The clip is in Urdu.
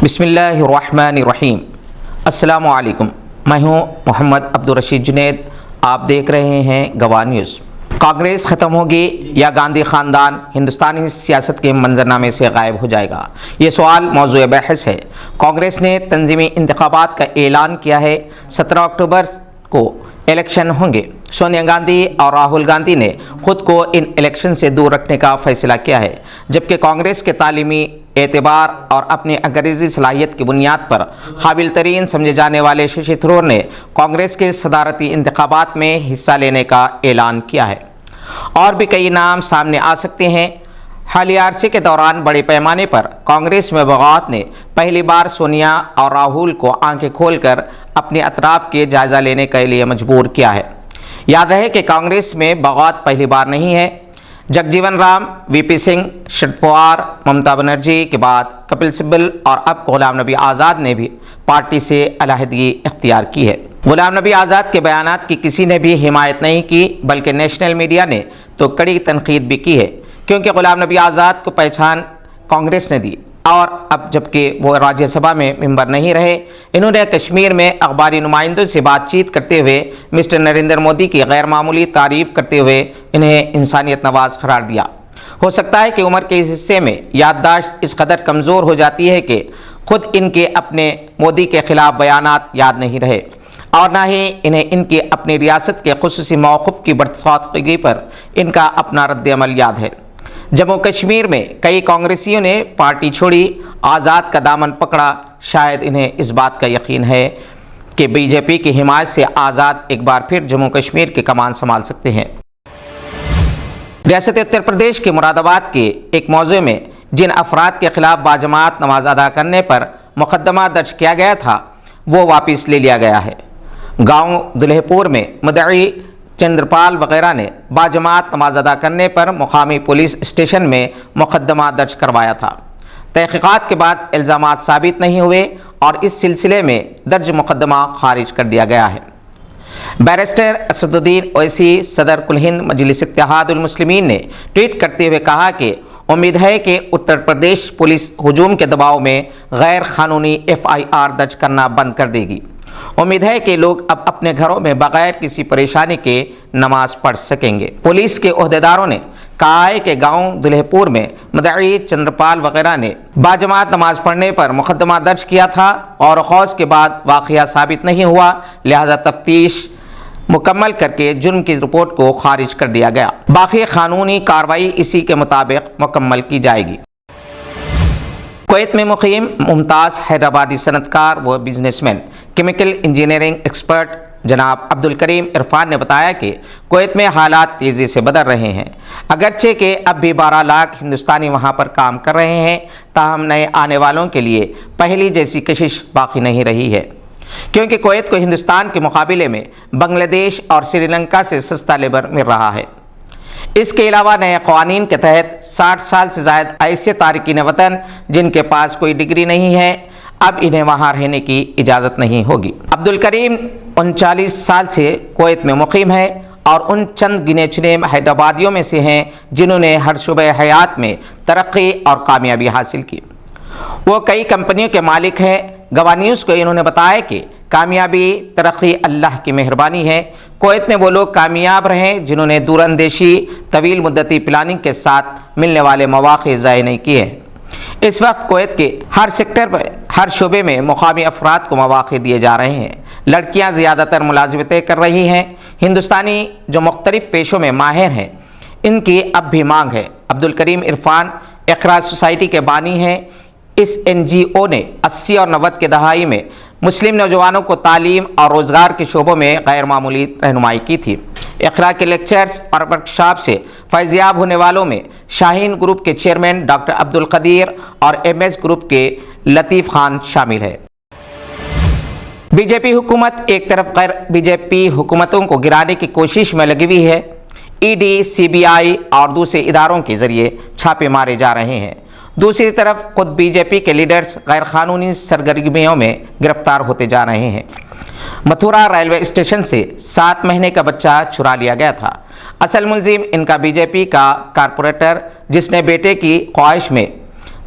بسم اللہ الرحمن الرحیم۔ السلام علیکم، میں ہوں محمد عبدالرشید جنید، آپ دیکھ رہے ہیں گواہ نیوز۔ کانگریس ختم ہوگی یا گاندھی خاندان ہندوستانی سیاست کے منظرنامے سے غائب ہو جائے گا؟ یہ سوال موضوع بحث ہے۔ کانگریس نے تنظیمی انتخابات کا اعلان کیا ہے۔ 17 اکتوبر کو الیکشن ہوں گے۔ سونیا گاندھی اور راہل گاندھی نے خود کو ان الیکشن سے دور رکھنے کا فیصلہ کیا ہے، جبکہ کانگریس کے تعلیمی اعتبار اور اپنی انگریزی صلاحیت کی بنیاد پر قابل ترین سمجھے جانے والے ششی تھرور نے کانگریس کے صدارتی انتخابات میں حصہ لینے کا اعلان کیا ہے۔ اور بھی کئی نام سامنے آ سکتے ہیں۔ حالیہ عرصے کے دوران بڑے پیمانے پر کانگریس میں بغاوت نے پہلی بار سونیا اور راہل کو آنکھیں کھول کر اپنے اطراف کے جائزہ لینے کے لیے مجبور کیا ہے۔ یاد رہے کہ کانگریس میں بغاوت پہلی بار نہیں ہے۔ جگجیون رام، وی پی سنگھ، شرد پوار، ممتا بنرجی کے بعد کپل سبل اور اب غلام نبی آزاد نے بھی پارٹی سے علیحدگی اختیار کی ہے۔ غلام نبی آزاد کے بیانات کی کسی نے بھی حمایت نہیں کی، بلکہ نیشنل میڈیا نے تو کڑی تنقید بھی کی ہے، کیونکہ غلام نبی آزاد کو پہچان کانگریس نے دی، اور اب جبکہ وہ راجیہ سبھا میں ممبر نہیں رہے، انہوں نے کشمیر میں اخباری نمائندوں سے بات چیت کرتے ہوئے مسٹر نریندر مودی کی غیر معمولی تعریف کرتے ہوئے انہیں انسانیت نواز قرار دیا۔ ہو سکتا ہے کہ عمر کے اس حصے میں یادداشت اس قدر کمزور ہو جاتی ہے کہ خود ان کے اپنے مودی کے خلاف بیانات یاد نہیں رہے، اور نہ ہی انہیں ان کی اپنی ریاست کے خصوصی موقف کی برساتگی پر ان کا اپنا رد عمل یاد ہے۔ جموں کشمیر میں کئی کانگریسیوں نے پارٹی چھوڑی، آزاد کا دامن پکڑا۔ شاید انہیں اس بات کا یقین ہے کہ بی جے پی کی حمایت سے آزاد ایک بار پھر جموں کشمیر کی کمان سنبھال سکتے ہیں۔ ریاست اتر پردیش کے مراد آباد کے ایک موضوع میں جن افراد کے خلاف باجماعت نماز ادا کرنے پر مقدمہ درج کیا گیا تھا، وہ واپس لے لیا گیا ہے۔ گاؤں دلہے پور میں مدعی چندرپال وغیرہ نے باجماعت نماز ادا کرنے پر مقامی پولیس اسٹیشن میں مقدمہ درج کروایا تھا۔ تحقیقات کے بعد الزامات ثابت نہیں ہوئے اور اس سلسلے میں درج مقدمہ خارج کر دیا گیا ہے۔ بیرسٹر اسد الدین اویسی، صدر کل ہند مجلس اتحاد المسلمین نے ٹویٹ کرتے ہوئے کہا کہ امید ہے کہ اتر پردیش پولیس ہجوم کے دباؤ میں غیر قانونی FIR درج کرنا بند کر دے گی۔ امید ہے کہ لوگ اب اپنے گھروں میں بغیر کسی پریشانی کے نماز پڑھ سکیں گے۔ پولیس کے عہدیداروں نے کہا ہے کہ گاؤں دلہے پور میں مدعی چندرپال وغیرہ نے باجماعت نماز پڑھنے پر مقدمہ درج کیا تھا اور خوض کے بعد واقعہ ثابت نہیں ہوا، لہذا تفتیش مکمل کر کے جرم کی رپورٹ کو خارج کر دیا گیا۔ باقی قانونی کارروائی اسی کے مطابق مکمل کی جائے گی۔ کویت میں مقیم ممتاز حیدرآبادی صنعت کار و business man, chemical engineering expert جناب عبدالکریم عرفان نے بتایا کہ کویت میں حالات تیزی سے بدل رہے ہیں، اگرچہ کہ اب بھی 12 لاکھ ہندوستانی وہاں پر کام کر رہے ہیں، تاہم نئے آنے والوں کے لیے پہلی جیسی کشش باقی نہیں رہی ہے، کیونکہ کویت کو ہندوستان کے مقابلے میں بنگلہ دیش اور سری لنکا سے سستا لیبر مل رہا ہے۔ اس کے علاوہ نئے قوانین کے تحت 60 سال سے زائد ایسے تارکین وطن جن کے پاس کوئی ڈگری نہیں ہے، اب انہیں وہاں رہنے کی اجازت نہیں ہوگی۔ عبدالکریم 39 سال سے کویت میں مقیم ہے اور ان چند گنے چنے حیدرآبادیوں میں سے ہیں جنہوں نے ہر شعبہ حیات میں ترقی اور کامیابی حاصل کی۔ وہ کئی کمپنیوں کے مالک ہیں۔ گواہ نیوز کو انہوں نے بتایا کہ کامیابی ترقی اللہ کی مہربانی ہے۔ کویت میں وہ لوگ کامیاب رہے جنہوں نے دور اندیشی، طویل مدتی پلاننگ کے ساتھ ملنے والے مواقع ضائع نہیں کیے۔ اس وقت کویت کے ہر سیکٹر پر، ہر شعبے میں مقامی افراد کو مواقع دیے جا رہے ہیں۔ لڑکیاں زیادہ تر ملازمتیں کر رہی ہیں۔ ہندوستانی جو مختلف پیشوں میں ماہر ہیں، ان کی اب بھی مانگ ہے۔ عبدالکریم عرفان اقرا سوسائٹی کے بانی ہیں۔ اس NGO نے 80 اور 90 کے دہائی میں مسلم نوجوانوں کو تعلیم اور روزگار کے شعبوں میں غیر معمولی رہنمائی کی تھی۔ اقرا کے لیکچرز اور ورکشاپ سے فیض یاب ہونے والوں میں شاہین گروپ کے چیئرمین ڈاکٹر عبدالقدیر اور MS گروپ کے لطیف خان شامل ہے۔ بی جے پی حکومت ایک طرف غیر بی جے پی حکومتوں کو گرانے کی کوشش میں لگی ہوئی ہے۔ ED، CBI اور دوسرے اداروں کے ذریعے چھاپے مارے جا رہے ہیں، دوسری طرف خود بی جے پی کے لیڈرز غیر قانونی سرگرمیوں میں گرفتار ہوتے جا رہے ہیں۔ متھورا ریلوے اسٹیشن سے 7 مہینے کا بچہ چرا لیا گیا تھا۔ اصل ملزم ان کا بی جے پی کا کارپوریٹر، جس نے بیٹے کی خواہش میں